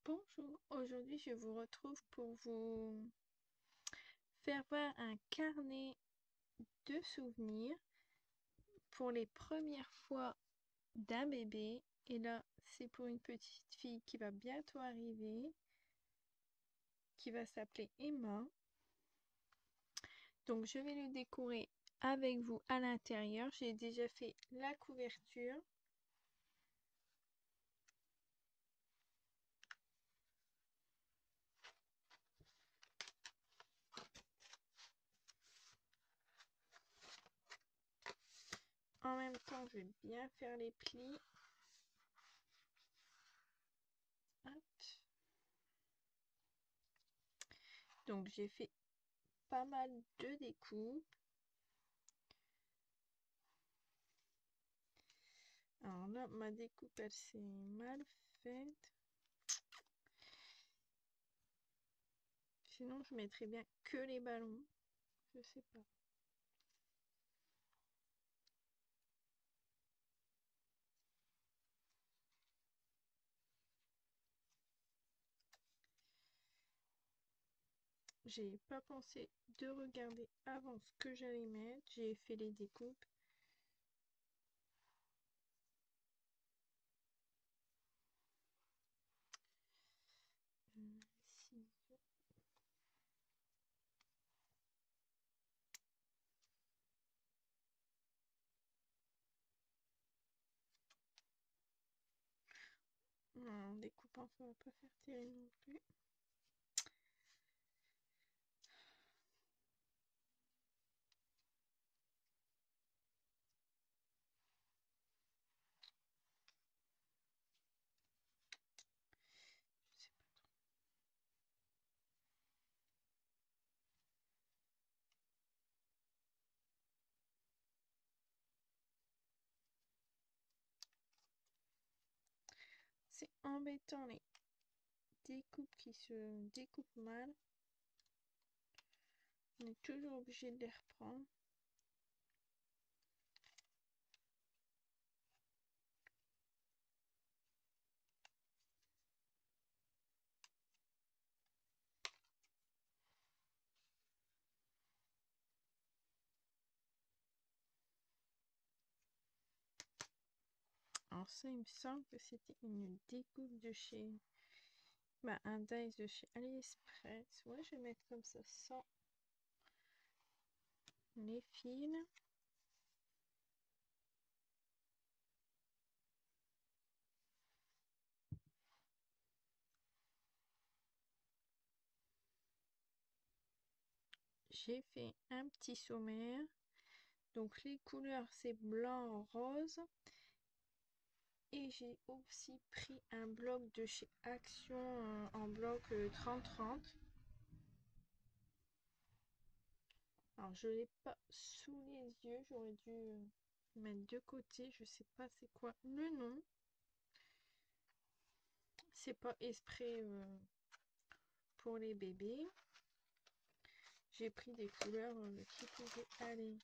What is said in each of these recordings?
Bonjour, aujourd'hui je vous retrouve pour vous faire voir un carnet de souvenirs pour les premières fois d'un bébé. Et là, c'est pour une petite fille qui va bientôt arriver, qui va s'appeler Emma. Donc je vais le décorer avec vous à l'intérieur. J'ai déjà fait la couverture. En même temps, je vais bien faire les plis. Hop. Donc j'ai fait pas mal de découpes. Alors là, ma découpe, elle s'est mal faite. Sinon, je mettrais bien que les ballons. Je sais pas. J'ai pas pensé de regarder avant ce que j'allais mettre. J'ai fait les découpes. Ciseaux. Non, en découpant, ça va pas faire terrible non plus. Je sais pas. C'est embêtant les découpes qui se découpent mal. On est toujours obligé de les reprendre. Alors ça, il me semble que c'était une découpe de chez... un dies de chez AliExpress. Ouais, je vais mettre comme ça sans les fils. J'ai fait un petit sommaire. Donc les couleurs, c'est blanc, rose. Et j'ai aussi pris un bloc de chez Action en bloc 30-30. Alors je l'ai pas sous les yeux, j'aurais dû mettre de côté, je sais pas c'est quoi le nom. C'est pas esprit pour les bébés. J'ai pris des couleurs qui pouvaient aller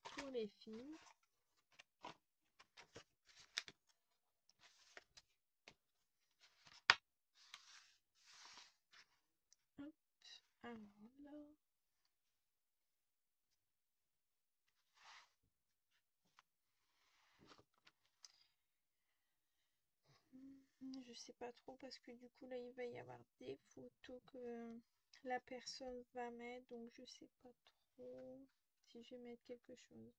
pour les filles. Hop, alors là. Je sais pas trop parce que du coup là il va y avoir des photos que la personne va mettre, donc je sais pas trop si je vais mettre quelque chose.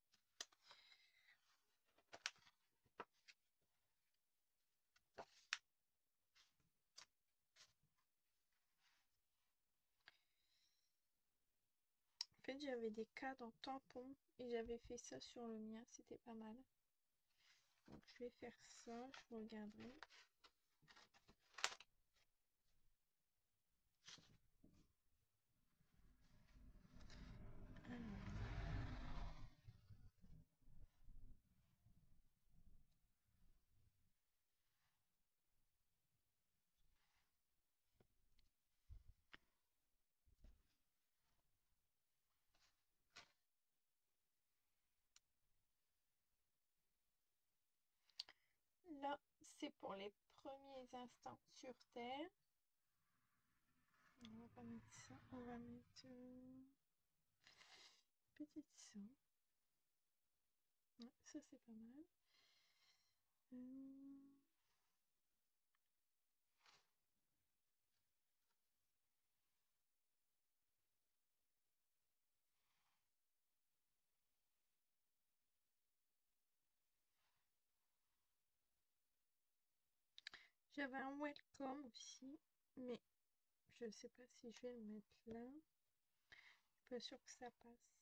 En fait j'avais des cadres en tampon et j'avais fait ça sur le mien, c'était pas mal. Donc je vais faire ça, je regarderai. Là c'est pour les premiers instants sur Terre. On va pas mettre ça, on va mettre petite ça. Ouais, ça c'est pas mal. J'avais un welcome aussi, mais je sais pas si je vais le mettre là. Je suis pas sûre que ça passe.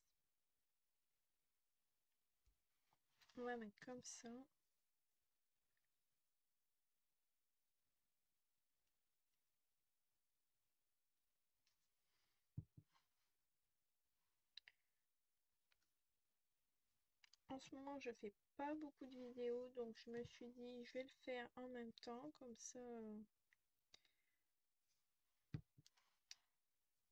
On va mettre comme ça. En ce moment, je fais pas beaucoup de vidéos, donc je me suis dit, je vais le faire en même temps, comme ça,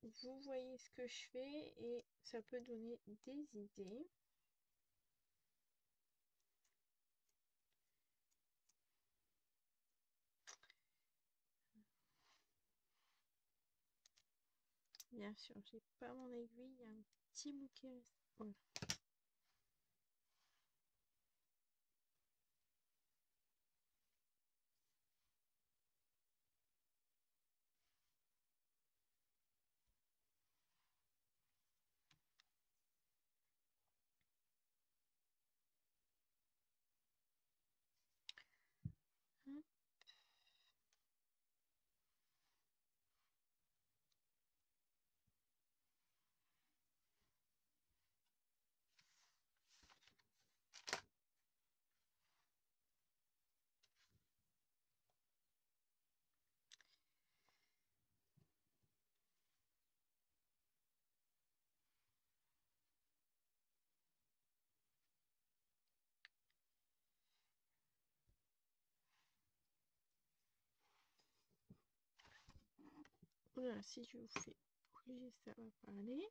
vous voyez ce que je fais et ça peut donner des idées. Bien sûr, j'ai pas mon aiguille, il y a un petit bouquet. Voilà. Hop. Voilà, si je vous fais bouger, ça va pas aller.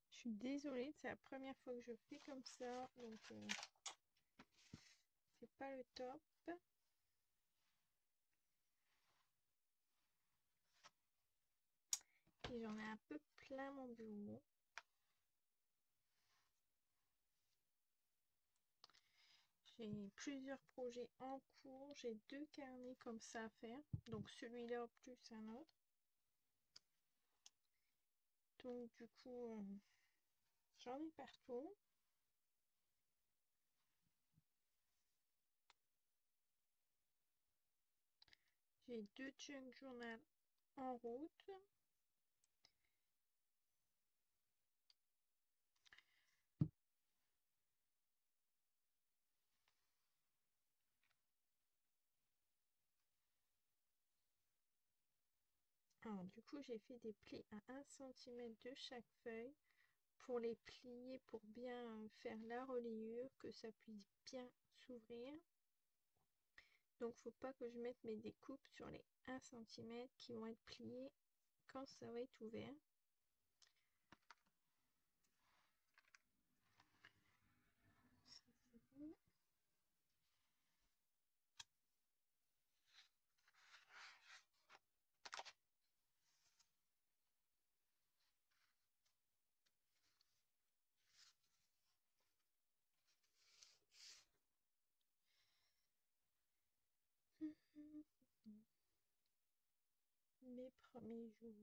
Je suis désolée, c'est la première fois que je fais comme ça, donc c'est pas le top. Et j'en ai un peu plein mon bureau. J'ai plusieurs projets en cours, j'ai 2 carnets comme ça à faire, donc celui-là plus un autre. Donc du coup, j'en ai partout. J'ai 2 junk journal en route. Alors du coup, j'ai fait des plis à 1 cm de chaque feuille pour les plier, pour bien faire la reliure, que ça puisse bien s'ouvrir. Donc faut pas que je mette mes découpes sur les 1 cm qui vont être pliés quand ça va être ouvert. Ça, c'est bon. Mes premiers jours.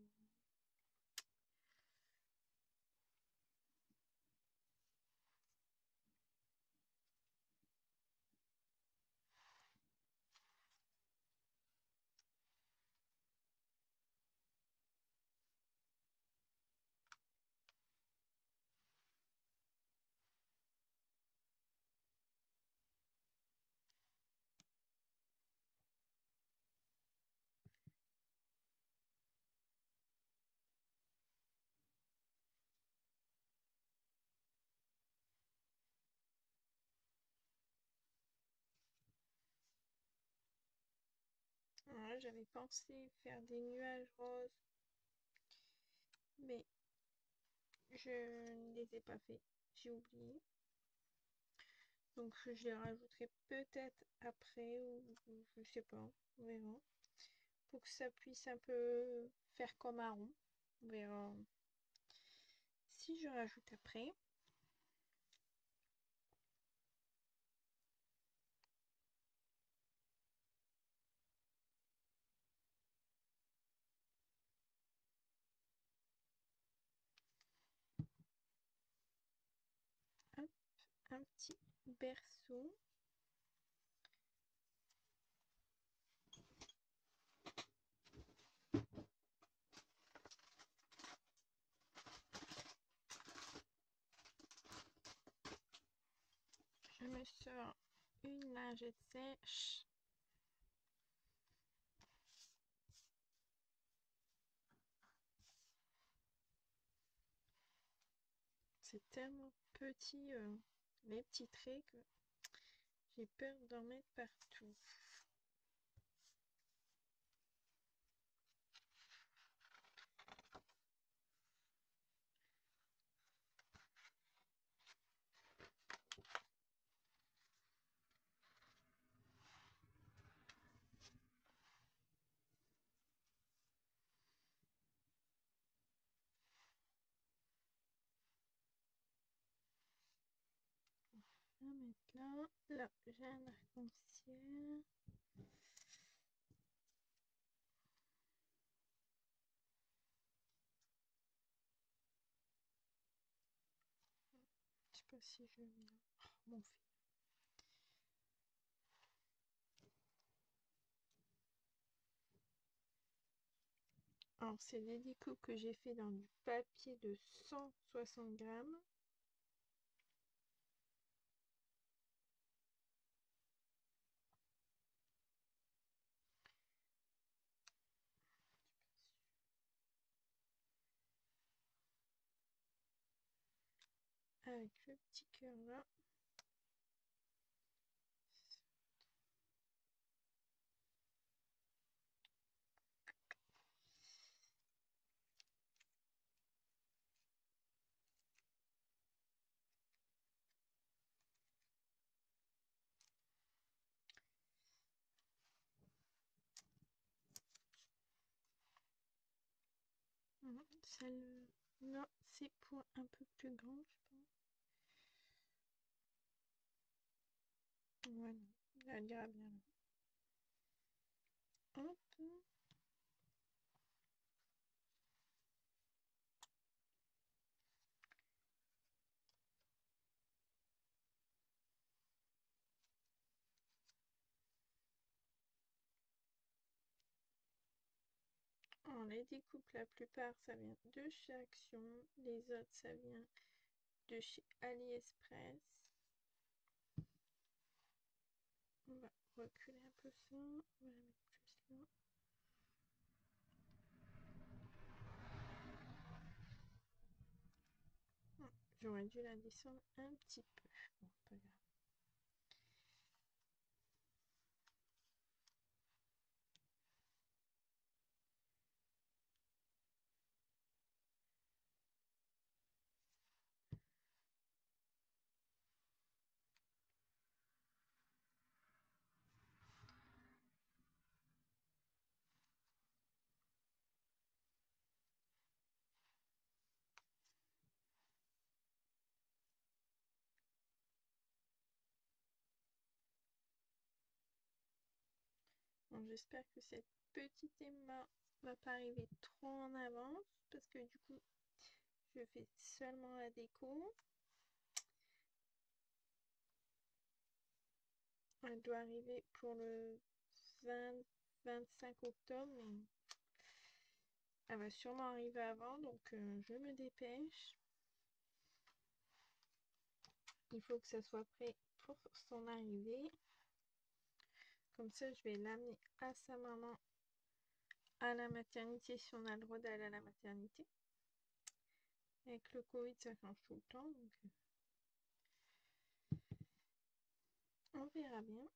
Voilà, j'avais pensé faire des nuages roses, mais je ne les ai pas fait. J'ai oublié. Donc je les rajouterai peut-être après ou je sais pas, on verra. Pour que ça puisse un peu faire comme un rond. On verra si je rajoute après. Hop, un petit berceau. Je me sors une lingette sèche. C'est tellement petit, les petits traits, que j'ai peur d'en mettre partout. Je vais mettre là. Là, j'ai un arc-en-ciel. Je sais pas si je vais bien. Oh, mon fil. Alors, c'est des découpes que j'ai fait dans du papier de 160 grammes. Avec le petit cœur là. Celle non, c'est pour un peu plus grand, je pense. Voilà, elle ira bien là. Hop. On les découpe, la plupart ça vient de chez Action, les autres ça vient de chez AliExpress. On va reculer un peu ça, on va la mettre plus là. J'aurais dû la descendre un petit peu. Bon, pas grave. Bon, j'espère que cette petite Emma va pas arriver trop en avance parce que du coup je fais seulement la déco. Elle doit arriver pour le 20-25 octobre, mais elle va sûrement arriver avant, donc je me dépêche. Il faut que ça soit prêt pour son arrivée. Comme ça, je vais l'amener à sa maman à la maternité si on a le droit d'aller à la maternité. Avec le Covid, ça change tout le temps, donc on verra bien.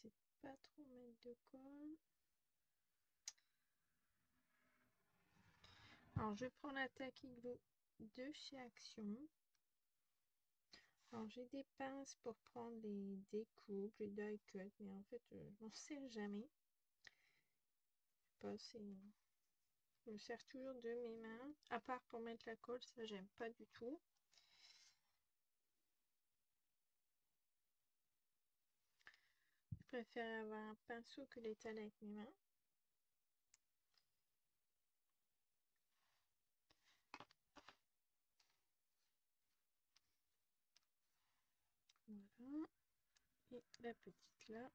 essayer de pas trop mettre de colle. Alors, je prends la Tacky Glue de chez Action. Alors, j'ai des pinces pour prendre les découpes, les die cut, mais en fait, je m'en sers jamais. Je sais pas, je me sers toujours de mes mains. À part pour mettre la colle, ça, j'aime pas du tout. Je préfère avoir un pinceau que l'étaler avec mes mains. Voilà. Et la petite là.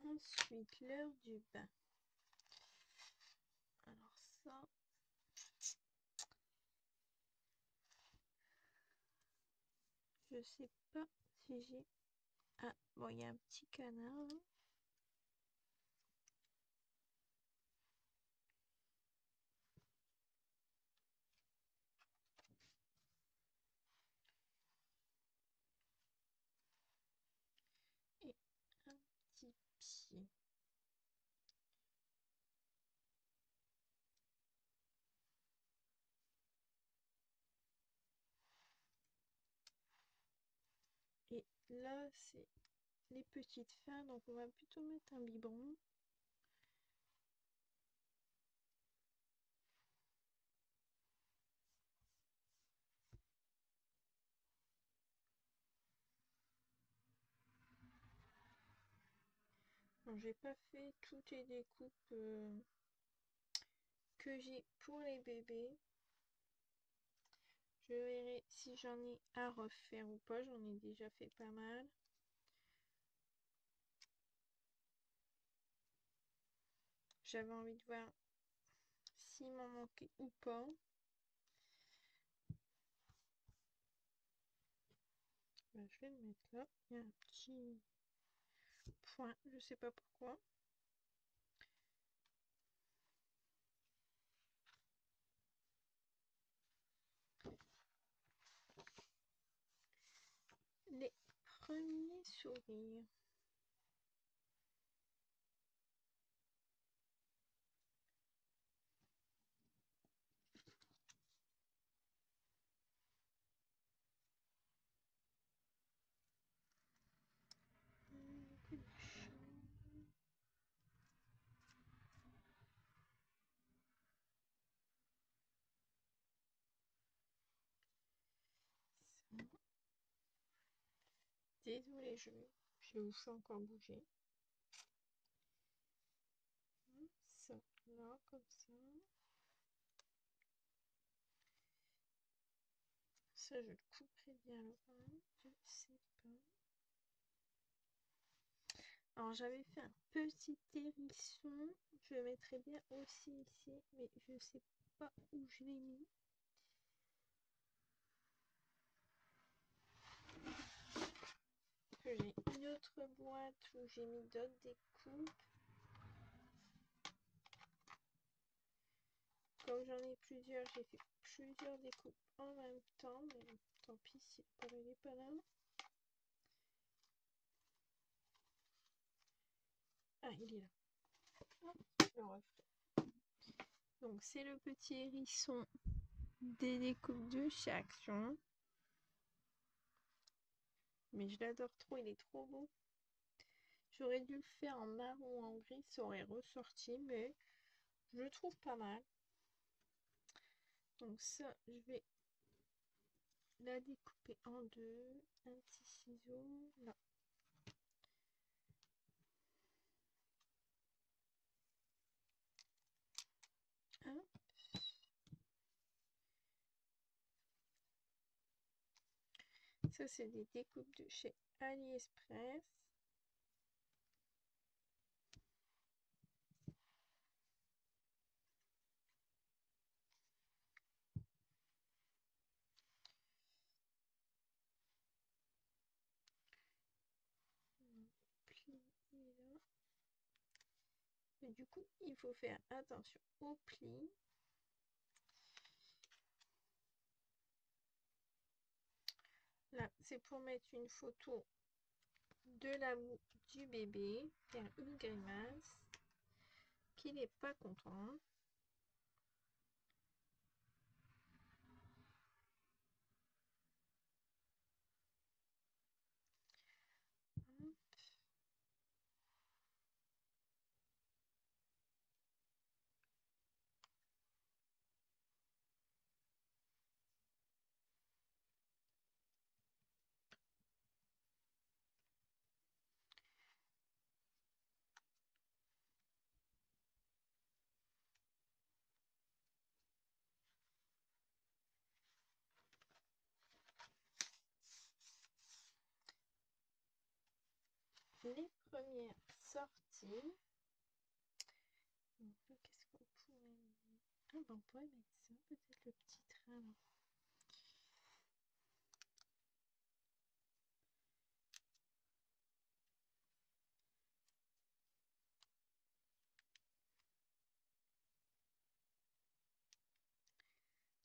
Ensuite, l'heure du bain. Alors ça, je sais pas si j'ai... Ah, bon, il y a un petit canard. Et un petit pied. Et là, c'est les petites fins, donc on va plutôt mettre un biberon. Donc, j'ai pas fait toutes les découpes que j'ai pour les bébés. Je verrai si j'en ai à refaire ou pas. J'en ai déjà fait pas mal. J'avais envie de voir s'il m'en manquait ou pas. Ben, je vais le mettre là. Il y a un petit point, je sais pas pourquoi. Les premiers sourires. Désolée, je vous fais encore bouger. Ça, là, comme ça. Ça, je le couperai bien loin. Je sais pas. Alors, j'avais fait un petit hérisson. Je le mettrai bien aussi ici, mais je sais pas où je l'ai mis. J'ai une autre boîte où j'ai mis d'autres découpes. Comme j'en ai plusieurs, j'ai fait plusieurs découpes en même temps, mais tant pis si il n'est pas là. Ah, il est là. Hop, je le refais. Donc c'est le petit hérisson des découpes de chez Action. Mais je l'adore trop, il est trop beau. J'aurais dû le faire en marron ou en gris, ça aurait ressorti, mais je le trouve pas mal. Donc ça, je vais la découper en deux. Un petit ciseau, là. Hop. Ça, c'est des découpes de chez AliExpress. Et du coup, il faut faire attention aux plis. Là, c'est pour mettre une photo de la moue du bébé, faire une grimace, qu'il n'est pas content. Les premières sorties. Qu'est-ce qu'on pourrait mettre? Ah ben on pourrait mettre ça, peut-être le petit train là.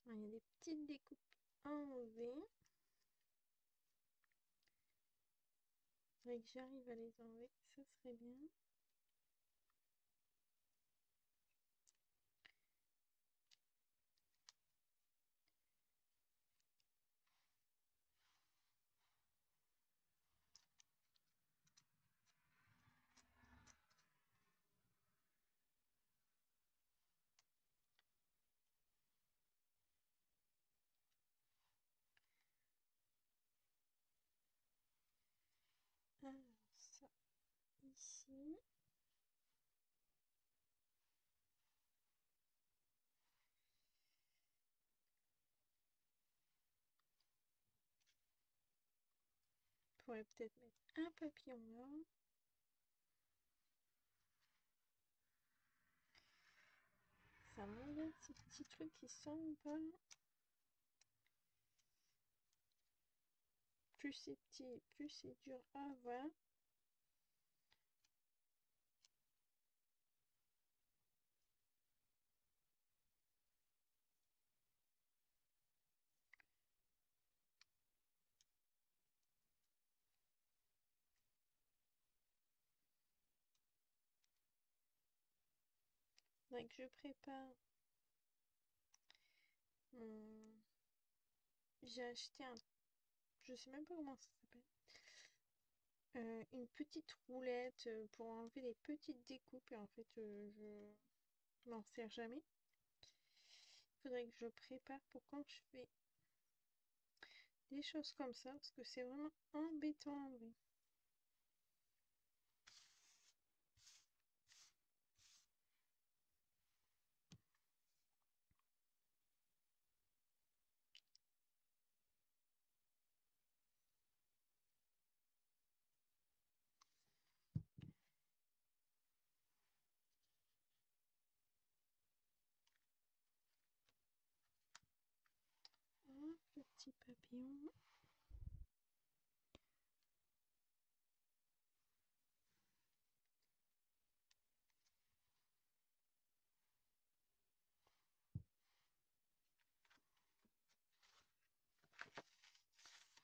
Il y a des petites découpes à enlever. Faudrait que j'arrive à les enlever, ça serait bien. Alors ça, ici. On pourrait peut-être mettre un papillon là. Ça me bien ces petits trucs qui sont pas. Plus c'est petit, plus c'est dur à avoir. Donc je prépare mon... J'ai acheté un... Je sais même pas comment ça s'appelle. Une petite roulette pour enlever les petites découpes. Et en fait, je m'en sers jamais. Il faudrait que je prépare pour quand je fais des choses comme ça. Parce que c'est vraiment embêtant à enlever. Hop, le petit papillon.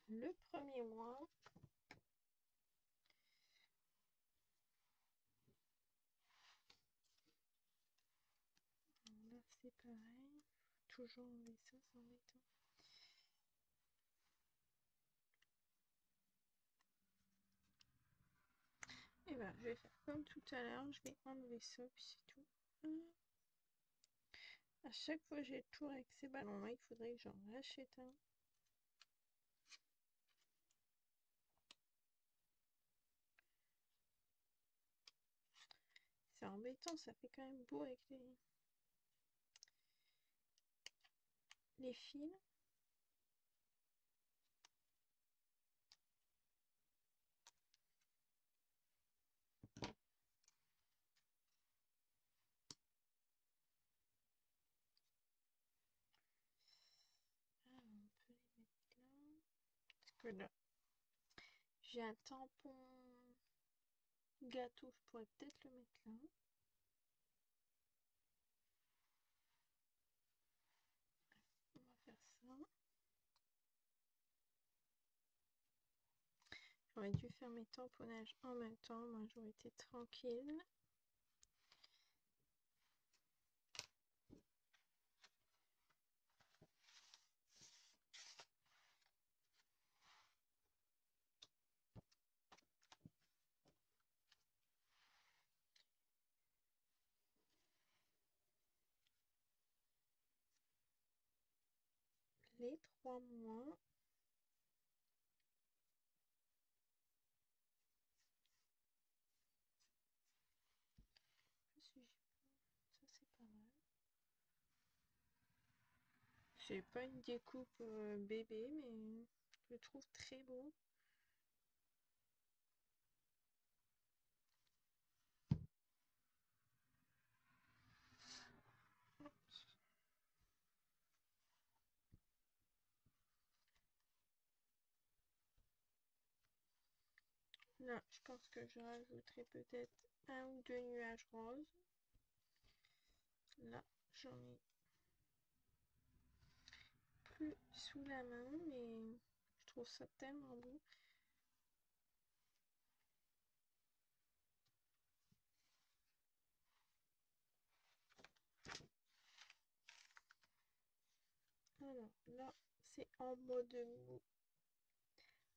Le premier mois. Là, c'est pareil. Toujours enlever ça, c'est embêtant. Et ben, je vais faire comme tout à l'heure. Je vais enlever ça, puis c'est tout. À chaque fois, j'ai toujours avec ces ballons-là. Il faudrait que j'en rachète un. C'est embêtant, ça fait quand même beau avec les fils. Ah, on peut les mettre là. Parce que là, j'ai un tampon gâteau, je pourrais peut-être le mettre là. J'aurais dû faire mes tamponnages en même temps, moi j'aurais été tranquille. Les 3 mois. Ça c'est pas mal. C'est pas une découpe bébé, mais je le trouve très beau. Là, je pense que je rajouterai peut-être 1 ou 2 nuages roses. Là, j'en ai plus sous la main, mais je trouve ça tellement beau. Alors là, c'est en mode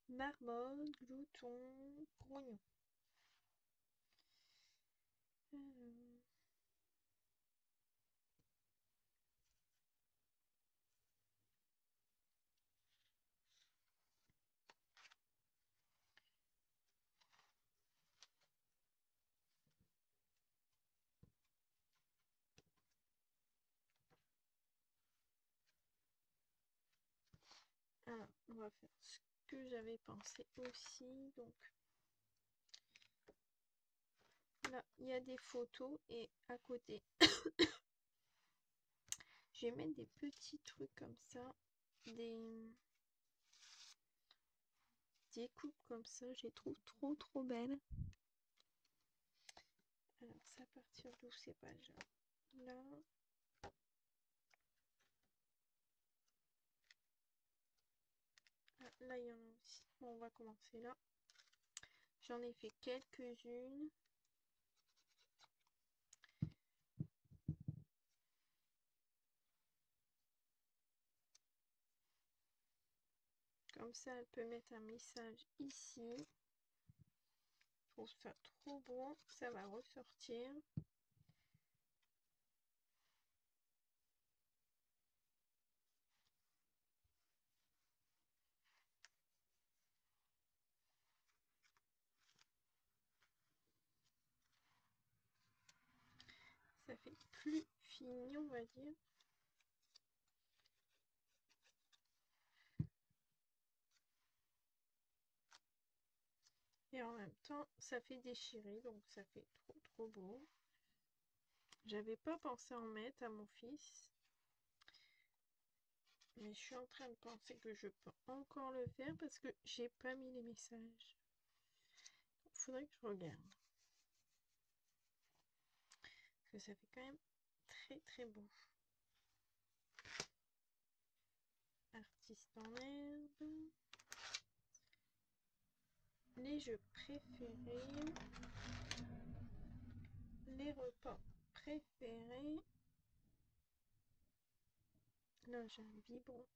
marmot, glouton, grognon. Alors, on va faire ce que j'avais pensé aussi. Donc là, il y a des photos et à côté, je vais mettre des petits trucs comme ça, des coupes comme ça, je les trouve trop belles. Alors, c'est à partir d'où ces pages là? Ah, là, il y en a aussi. Bon, on va commencer là. J'en ai fait quelques-unes. Comme ça, elle peut mettre un message ici. Je trouve ça trop beau. Ça va ressortir. Ça fait plus fini, on va dire. Et en même temps, ça fait déchirer, donc ça fait trop beau. J'avais pas pensé en mettre à mon fils. Mais je suis en train de penser que je peux encore le faire parce que j'ai pas mis les messages. Il faudrait que je regarde. Parce que ça fait quand même très beau. Artiste en herbe. Les jeux préférés. Les repas préférés. Là, j'ai un biberon.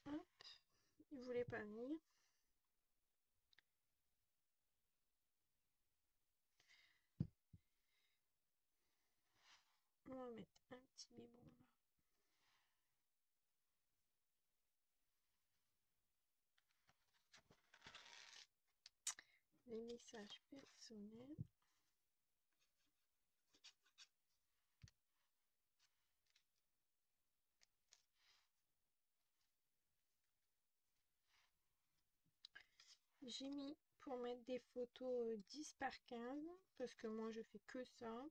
Hop. Il voulait pas venir. On va mettre un petit biberon là. Les messages personnels. J'ai mis pour mettre des photos 10 par 15 parce que moi je fais que ça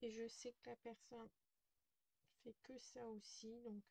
et je sais que la personne fait que ça aussi, donc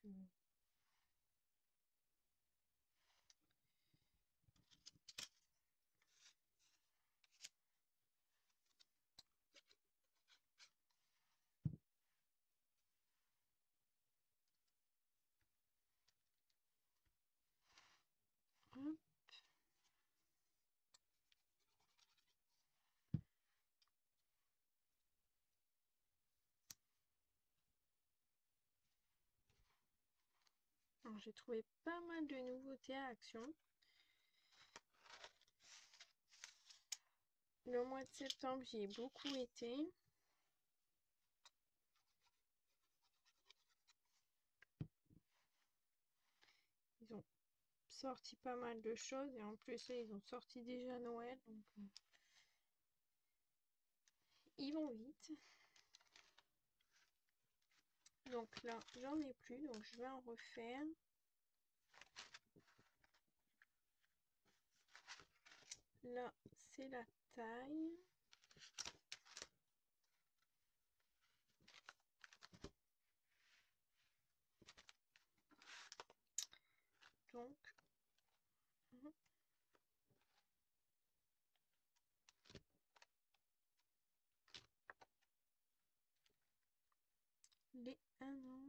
Alors, j'ai trouvé pas mal de nouveautés à Action. Le mois de septembre, j'y ai beaucoup été. Ils ont sorti pas mal de choses et en plus, là, ils ont sorti déjà Noël. Donc, ils vont vite. Donc là, j'en ai plus, donc je vais en refaire. Là, c'est la taille. Donc, les 1 an.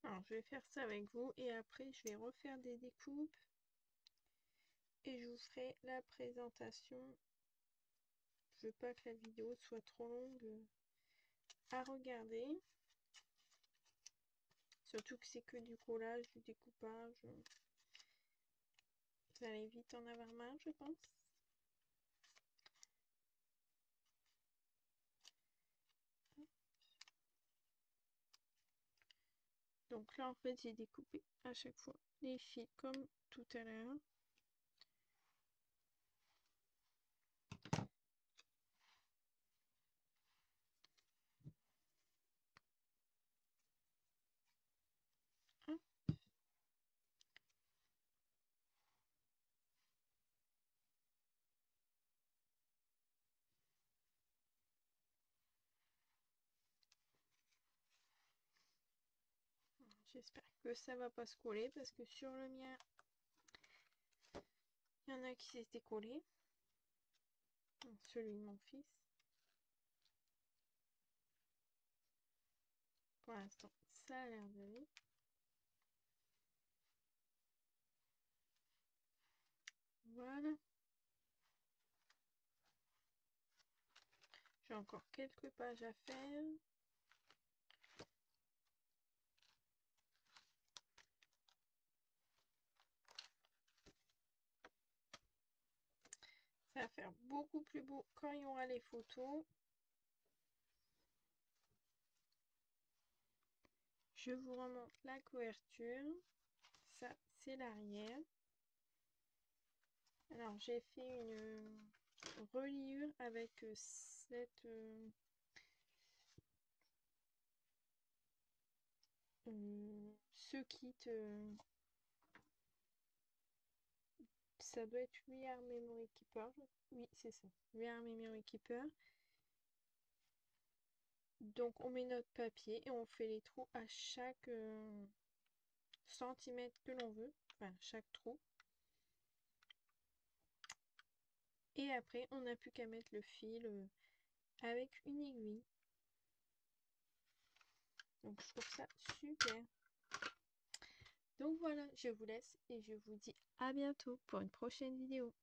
Alors, je vais faire ça avec vous et après, je vais refaire des découpes et je vous ferai la présentation. Je veux pas que la vidéo soit trop longue à regarder. Surtout que c'est que du collage, du découpage. Vous allez vite en avoir marre, je pense. Donc là, en fait, j'ai découpé à chaque fois les fils comme tout à l'heure. J'espère que ça va pas se coller parce que sur le mien, il y en a qui s'étaient collés. Celui de mon fils. Pour l'instant, ça a l'air d'aller. Voilà. J'ai encore quelques pages à faire. Ça va faire beaucoup plus beau quand il y aura les photos. Je vous remonte la couverture. Ça, c'est l'arrière. Alors, j'ai fait une reliure avec ce kit. Ça doit être 8 Arm Memory Keeper. Oui, c'est ça. 8 Arm Memory Keeper. Donc, on met notre papier et on fait les trous à chaque centimètre que l'on veut. Enfin, chaque trou. Et après, on n'a plus qu'à mettre le fil avec une aiguille. Donc, je trouve ça super. Donc voilà, je vous laisse et je vous dis à bientôt pour une prochaine vidéo.